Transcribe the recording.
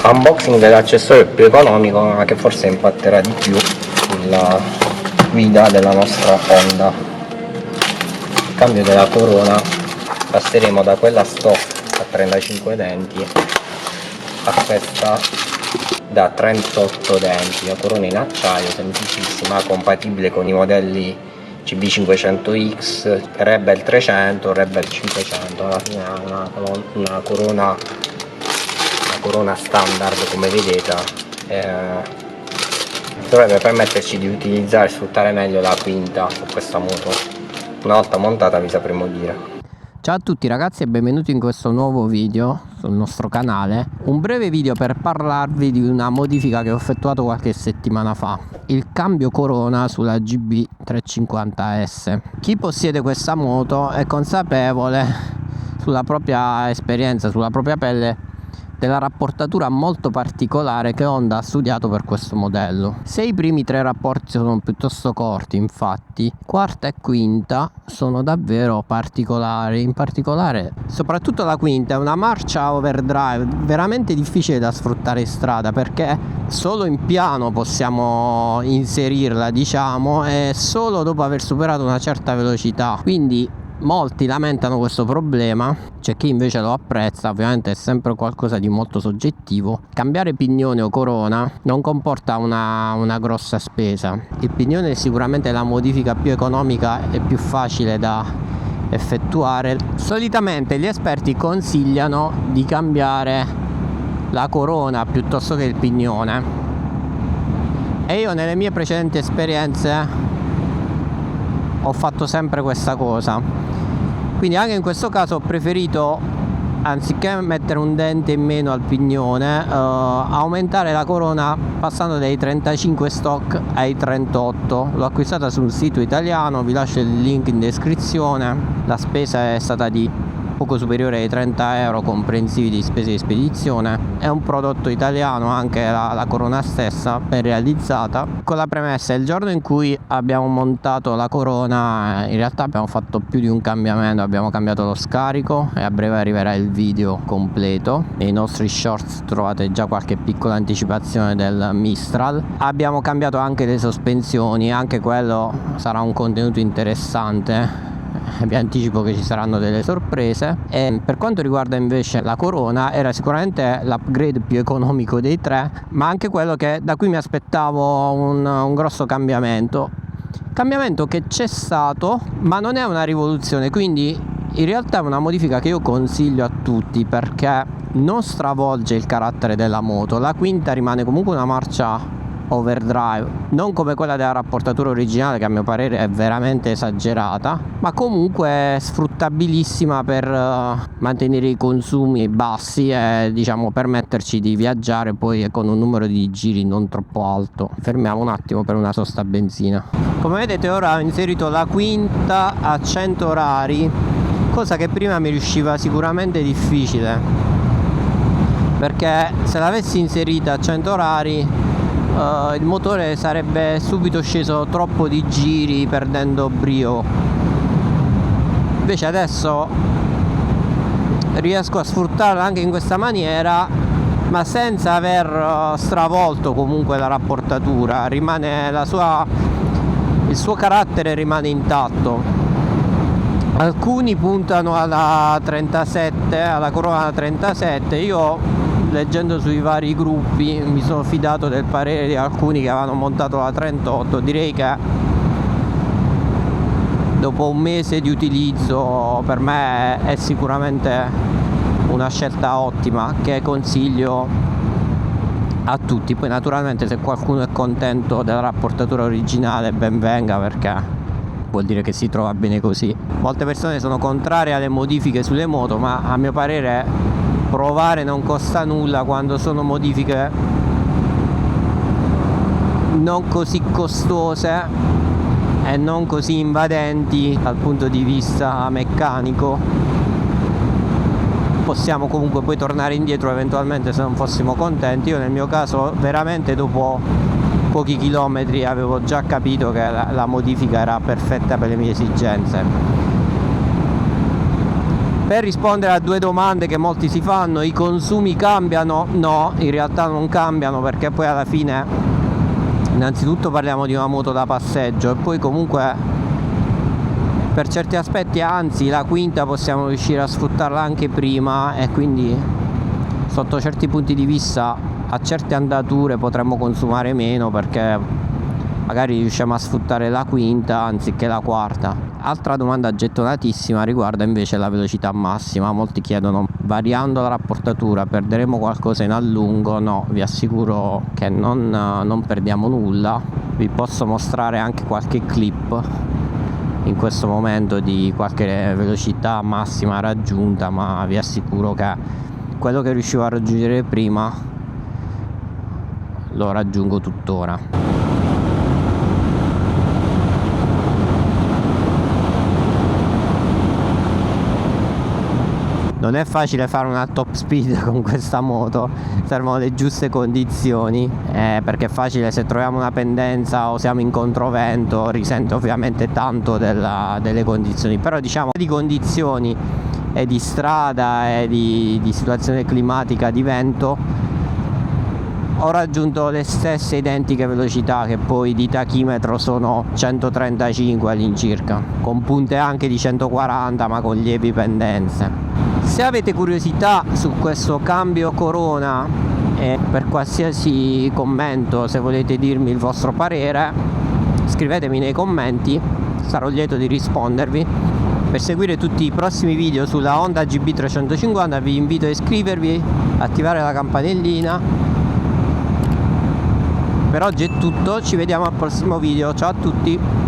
Unboxing dell'accessorio più economico, ma che forse impatterà di più sulla guida della nostra Honda. Il cambio della corona, passeremo da quella stock a 35 denti a questa da 38 denti, la corona in acciaio semplicissima, compatibile con i modelli CB500X, Rebel 300, Rebel 500. Alla fine ha una corona standard, come vedete, dovrebbe permetterci di utilizzare e sfruttare meglio la quinta su questa moto. Una volta montata vi sapremo dire. Ciao a tutti ragazzi e benvenuti in questo nuovo video sul nostro canale. Un breve video per parlarvi di una modifica che ho effettuato qualche settimana fa, il cambio corona sulla GB350S. Chi possiede questa moto è consapevole sulla propria esperienza, sulla propria pelle, della rapportatura molto particolare che Honda ha studiato per questo modello. Se i primi tre rapporti sono piuttosto corti, infatti, quarta e quinta sono davvero particolari. In particolare, soprattutto la quinta è una marcia overdrive veramente difficile da sfruttare in strada, perché solo in piano possiamo inserirla, diciamo, e solo dopo aver superato una certa velocità. Quindi molti lamentano questo problema, c'è chi invece lo apprezza. Ovviamente è sempre qualcosa di molto soggettivo. Cambiare pignone o corona non comporta una grossa spesa. Il pignone è sicuramente la modifica più economica e più facile da effettuare. Solitamente gli esperti consigliano di cambiare la corona piuttosto che il pignone, e io nelle mie precedenti esperienze ho fatto sempre questa cosa. Quindi anche in questo caso ho preferito, anziché mettere un dente in meno al pignone, aumentare la corona passando dai 35 stock ai 38. L'ho acquistata su un sito italiano, vi lascio il link in descrizione. La spesa è stata di poco superiore ai 30 euro comprensivi di spese di spedizione. È un prodotto italiano, anche la corona stessa ben realizzata, con la premessa: il giorno in cui abbiamo montato la corona in realtà abbiamo fatto più di un cambiamento. Abbiamo cambiato lo scarico e a breve arriverà il video completo. Nei nostri shorts trovate già qualche piccola anticipazione del Mistral. Abbiamo cambiato anche le sospensioni, anche quello sarà un contenuto interessante. Vi anticipo che ci saranno delle sorprese. E per quanto riguarda invece la corona, era sicuramente l'upgrade più economico dei tre, ma anche quello da cui mi aspettavo un grosso cambiamento che c'è stato, ma non è una rivoluzione. Quindi in realtà è una modifica che io consiglio a tutti, perché non stravolge il carattere della moto. La quinta rimane comunque una marcia overdrive, non come quella della rapportatura originale, che a mio parere è veramente esagerata, ma comunque sfruttabilissima per mantenere i consumi bassi e, diciamo, permetterci di viaggiare poi con un numero di giri non troppo alto. Fermiamo un attimo per una sosta benzina. Come vedete, ora ho inserito la quinta a 100 orari, cosa che prima mi riusciva sicuramente difficile, perché se l'avessi inserita a 100 orari il motore sarebbe subito sceso troppo di giri, perdendo brio. Invece adesso riesco a sfruttarla anche in questa maniera, ma senza aver stravolto comunque la rapportatura. Rimane il suo carattere rimane intatto. Alcuni puntano alla 37, alla corona 37. Io, leggendo sui vari gruppi, mi sono fidato del parere di alcuni che avevano montato la 38. Direi che dopo un mese di utilizzo per me è sicuramente una scelta ottima, che consiglio a tutti. Poi naturalmente se qualcuno è contento della rapportatura originale, ben venga, perché vuol dire che si trova bene così. Molte persone sono contrarie alle modifiche sulle moto, ma a mio parere provare non costa nulla quando sono modifiche non così costose e non così invadenti dal punto di vista meccanico. Possiamo comunque poi tornare indietro eventualmente se non fossimo contenti. Io nel mio caso veramente dopo pochi chilometri avevo già capito che la modifica era perfetta per le mie esigenze. Per rispondere a due domande che molti si fanno: i consumi cambiano? No, in realtà non cambiano, perché poi alla fine innanzitutto parliamo di una moto da passeggio e poi comunque per certi aspetti, anzi, la quinta possiamo riuscire a sfruttarla anche prima, e quindi sotto certi punti di vista a certe andature potremmo consumare meno, perché magari riusciamo a sfruttare la quinta anziché la quarta. Altra domanda gettonatissima riguarda invece la velocità massima. Molti chiedono: variando la rapportatura perderemo qualcosa in allungo? No, vi assicuro che non perdiamo nulla. Vi posso mostrare anche qualche clip in questo momento di qualche velocità massima raggiunta, ma vi assicuro che quello che riuscivo a raggiungere prima lo raggiungo tuttora. Non è facile fare una top speed con questa moto, servono le giuste condizioni, perché è facile se troviamo una pendenza o siamo in controvento, risente ovviamente tanto delle condizioni, però diciamo di condizioni e di strada e di situazione climatica, di vento, ho raggiunto le stesse identiche velocità, che poi di tachimetro sono 135 all'incirca, con punte anche di 140 ma con lievi pendenze. Se avete curiosità su questo cambio Corona, e per qualsiasi commento, se volete dirmi il vostro parere, scrivetemi nei commenti, sarò lieto di rispondervi. Per seguire tutti i prossimi video sulla Honda GB350 vi invito a iscrivervi, attivare la campanellina. Per oggi è tutto, ci vediamo al prossimo video, ciao a tutti!